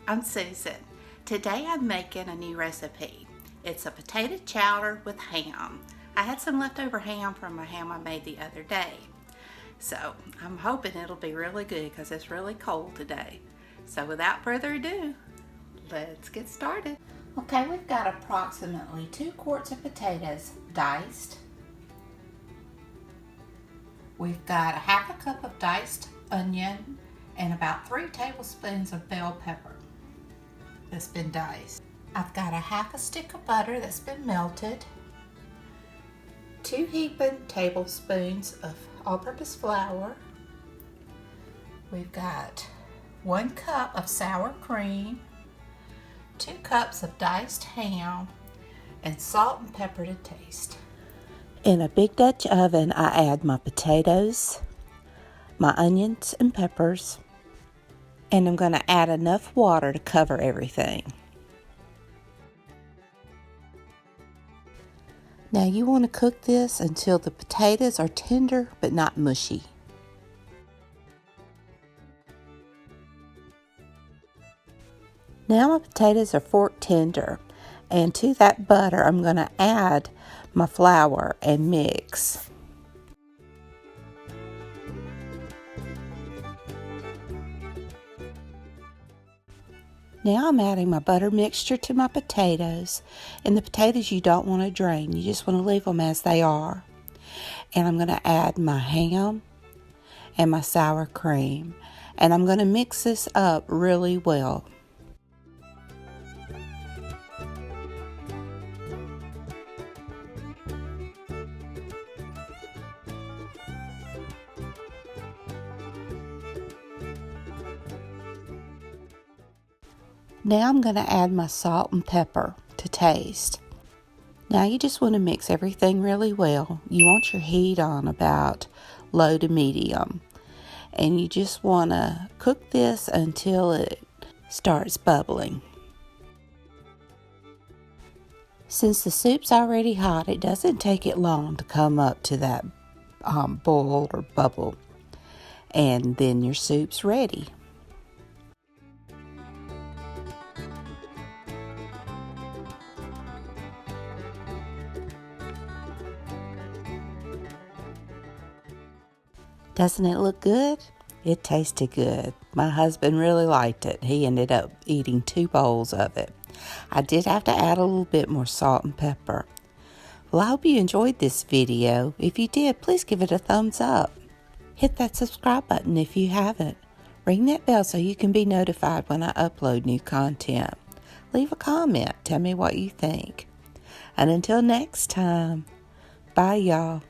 I'm Susan. Today I'm making a new recipe. It's a potato chowder with ham. I had some leftover ham from a ham I made the other day. So I'm hoping it'll be really good because it's really cold today. So without further ado, let's get started. Okay, we've got approximately 2 quarts of potatoes diced. We've got a half a cup of diced onion and about 3 tablespoons of bell pepper that's been diced. I've got a half a stick of butter that's been melted, 2 heaping tablespoons of all-purpose flour. We've got 1 cup of sour cream, 2 cups of diced ham, and salt and pepper to taste. In a big Dutch oven, I add my potatoes, my onions and peppers, and I'm going to add enough water to cover everything. Now you want to cook this until the potatoes are tender but not mushy. Now my potatoes are fork tender, and to that butter I'm going to add my flour and mix. Now I'm adding my butter mixture to my potatoes, and the potatoes you don't want to drain, you just want to leave them as they are. And I'm going to add my ham and my sour cream, and I'm going to mix this up really well. Now I'm going to add my salt and pepper to taste. Now you just want to mix everything really well. You want your heat on about low to medium. And you just want to cook this until it starts bubbling. Since the soup's already hot, it doesn't take it long to come up to that boil or bubble. And then your soup's ready. Doesn't it look good? It tasted good. My husband really liked it. He ended up eating 2 bowls of it. I did have to add a little bit more salt and pepper. Well, I hope you enjoyed this video. If you did, please give it a thumbs up. Hit that subscribe button if you haven't. Ring that bell so you can be notified when I upload new content. Leave a comment. Tell me what you think. And until next time, bye y'all.